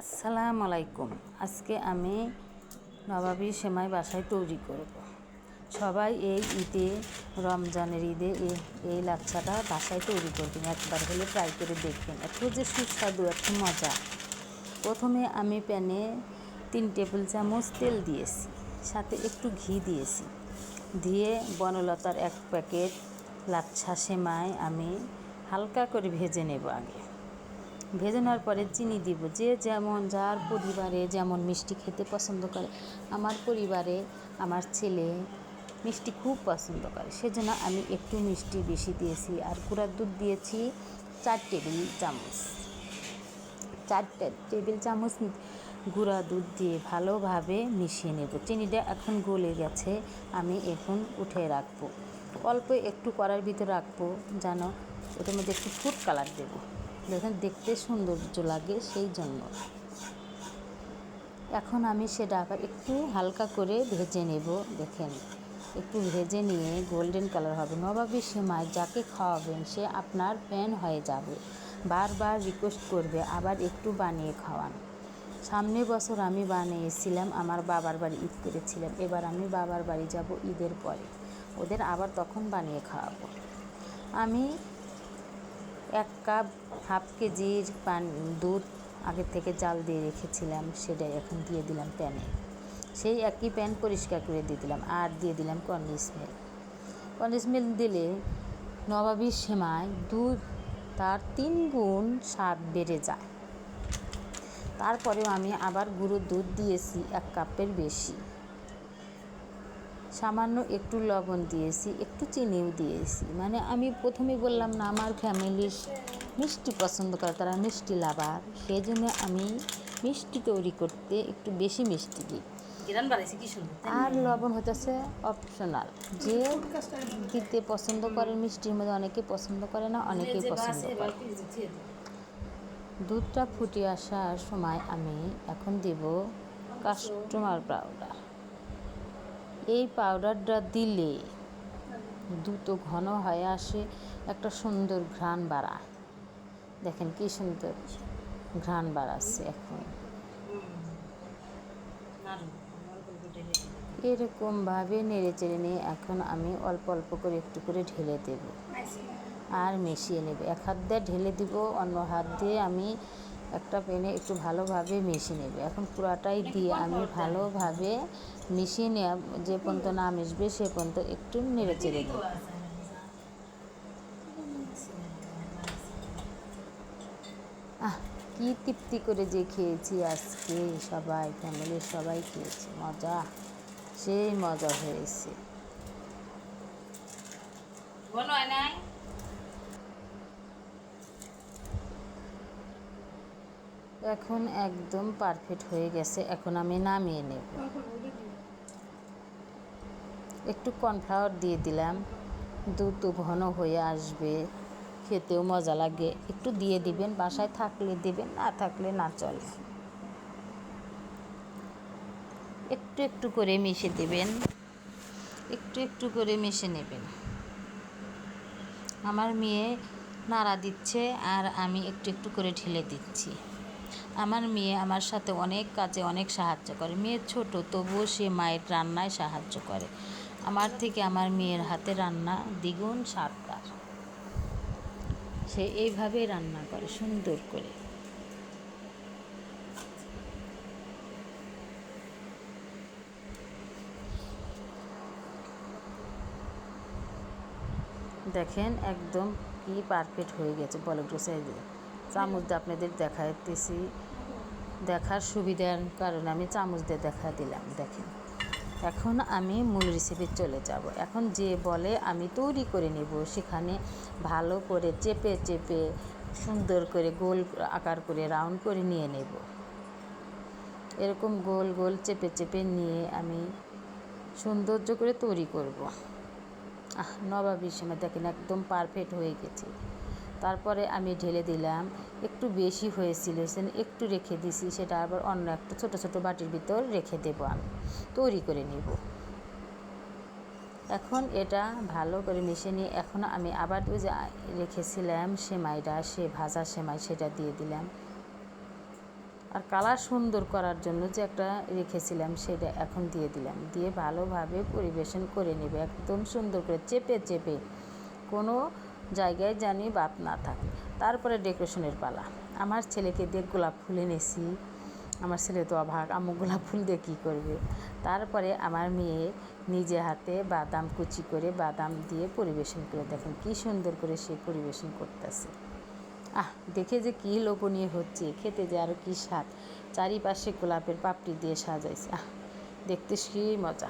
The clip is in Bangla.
আসসালামু আলাইকুম। আজকে আমি নবাবী সেমাই বাসায় তৈরি করব। সবাই এই ঈদে, রমজানের ঈদে এই লাচ্ছাটা বাসায় তৈরি করবেন, একবার হলে ট্রাই করে দেখবেন। এত যে সুস্বাদু, এত মজা। প্রথমে আমি প্যানে 3 টেবিল চামচ তেল দিয়েছি, সাথে একটু ঘি দিয়েছি, দিয়ে বনলতার 1 প্যাকেট লাচ্ছা সেমাই আমি হালকা করে ভেজে নেব। আগে ভেজে নেওয়ার পরে চিনি দিব, যে যেমন যার পরিবারে যেমন মিষ্টি খেতে পছন্দ করে। আমার পরিবারে আমার ছেলে মিষ্টি খুব পছন্দ করে, সেজন্য আমি একটু মিষ্টি বেশি দিয়েছি। আর গুঁড়ার দুধ দিয়েছি 4 টেবিল চামচ। 4 টেবিল চামচ গুঁড়া দুধ দিয়ে ভালোভাবে মিশিয়ে নেব। চিনিটা এখন গলে গেছে, আমি এখন উঠে রাখবো। অল্প একটু কড়াইয়ের ভিতরে রাখবো, যেন ওটার মধ্যে একটু ফুড কালার দেবো, দেখেন দেখতে সৌন্দর্য লাগে, সেই জন্য। এখন আমি সেটা আবার একটু হালকা করে ভেজে নেব। দেখেন একটু ভেজে নিয়ে গোল্ডেন কালার হবে। নবাবী সেমাই যাকে খাওয়াবেন সে আপনার ফ্যান হয়ে যাবে, বারবার রিকোয়েস্ট করবে আবার একটু বানিয়ে খাওয়ান। সামনের বছর আমি বানিয়েছিলাম, আমার বাবার বাড়ি ঈদ করেছিলাম। এবার আমি বাবার বাড়ি যাব ঈদের পরে, ওদের আবার তখন বানিয়ে খাওয়াবো। আমি 1 কাপ হাফ কেজির দুধ আগে থেকে জাল দিয়ে রেখেছিলাম, সেটাই এখন দিয়ে দিলাম প্যানে। সেই একই প্যান পরিষ্কার করে দিয়ে দিলাম, আর দিয়ে দিলাম কন্ডেন্স মিল্ক। কন্ডেন্স মিল্ক দিলে নবাবী সেমাই দুধ তার 3 গুণ স্বাদ বেড়ে যায়। তারপরেও আমি আবার গুঁড়ো দুধ দিয়েছি 1 কাপের বেশি, সামান্য একটু লবণ দিয়েছি, একটু চিনিও দিয়েছি। মানে আমি প্রথমে বললাম না, আমার ফ্যামিলির মিষ্টি পছন্দ করে, তারা মিষ্টি লাভার, সেই জন্য আমি মিষ্টি তৈরি করতে একটু বেশি মিষ্টি দিই। আর লবণ হতেছে অপশনাল, যে দিতে পছন্দ করে। মিষ্টির মধ্যে অনেকে পছন্দ করে না, অনেকেই পছন্দ করে। দুধটা ফুটে আসার সময় আমি এখন দেব কাস্টমার পাউডার। এই পাউডারটা দিলে দুধ ঘন হয়ে আসে, একটা সুন্দর ঘ্রাণ বাড়ায়। দেখেন কি সুন্দর ঘ্রাণ বাড়াচ্ছে। এখন এরকমভাবে নেড়ে চেড়ে নিয়ে এখন আমি অল্প অল্প করে একটু করে ঢেলে দেব আর মিশিয়ে নেব। 1 হাত দিয়ে ঢেলে দিব, অন্য হাত দিয়ে আমি একটা প্যানে একটু ভালোভাবে মিশিয়ে নেব। এখন পুরাটাই দিয়ে আমি ভালোভাবে মিশিয়ে নেওয়া যে পর্যন্ত না মিশবে সে পর্যন্ত একটু নেড়ে চেড়ে নেব। কি তৃপ্তি করে যে খেয়েছি আজকে, সবাই ফ্যামিলির সবাই খেয়েছি, মজা, সেই মজা হয়েছে। এখন একদম পারফেক্ট হয়ে গেছে, এখন আমি নামিয়ে নেব। একটু কর্নফ্লাওয়ার দিয়ে দিলাম, দুধ ঘন হয়ে আসবে, খেতেও মজা লাগে। একটু দিয়ে দিবেন, বাসায় থাকলে দিবেন, না থাকলে না চলে। একটু একটু করে মিশে দেবেন, একটু একটু করে মিশে নেবেন। আমার মেয়ে নাড়া দিচ্ছে আর আমি একটু একটু করে ঢেলে দিচ্ছি। আমার মেয়ে আমার সাথে অনেক কাজে অনেক সাহায্য করে। মেয়ে ছোট, তবুও সে মায়ের রান্নায় সাহায্য করে। আমার থেকে আমার মেয়ের হাতে রান্না দ্বিগুণ স্বাদ তার। সে এইভাবে রান্না করে সুন্দর করে। দেখেন একদম কি পারফেক্ট হয়ে গেছে। বল একটু সাইজে চামচ দিয়ে আপনাদের দেখাইতেছি, দেখার সুবিধার কারণে আমি চামচ দিয়ে দেখা দিলাম। দেখেন এখন আমি মূল রেসিপি চলে যাব। এখন যে বলে আমি তৈরি করে নেব, সেখানে ভালো করে চেপে চেপে সুন্দর করে গোল আকার করে রাউন্ড করে নিয়ে নেব। এরকম গোল গোল চেপে চেপে নিয়ে আমি সৌন্দর্য করে তৈরি করব। নবাবী সেমাই দেখেন একদম পারফেক্ট হয়ে গেছে। তারপরে আমি ঢেলে দিলাম, একটু বেশি হয়েছিল একটু রেখে দিছি, সেটা আবার অন্য একটা ছোট ছোট বাটির ভিতর রেখে দেব, আমি তৈরি করে নেব। এখন এটা ভালো করে মিশিয়ে নিয়ে এখন আমি আবার ওই যে রেখেছিলাম সেমাইটা, সে ভাজা সেমাই, সেটা দিয়ে দিলাম। আর কালার সুন্দর করার জন্য যে একটা রেখেছিলাম সেটা এখন দিয়ে দিলাম, দিয়ে ভালোভাবে পরিবেশন করে নেবে একদম সুন্দর করে চেপে চেপে, কোনো জায়গায় জানি বাদ না থাকে। তারপরে ডেকোরেশনের পালা। আমার ছেলেকে দিয়ে গোলাপ ফুল এনেছি, আমার ছেলে তো অবাক, আম্মু গোলাপ ফুল দিয়ে কী করবে। তারপরে আমার মেয়ে নিজে হাতে বাদাম কুচি করে বাদাম দিয়ে পরিবেশন করে, দেখেন কী সুন্দর করে সে পরিবেশন করতেছে। দেখে যে কী লোভনীয় হচ্ছে, খেতে যে আরও কী স্বাদ। চারিপাশে গোলাপের পাপড়ি দিয়ে সাজাইছে, দেখতে কী মজা।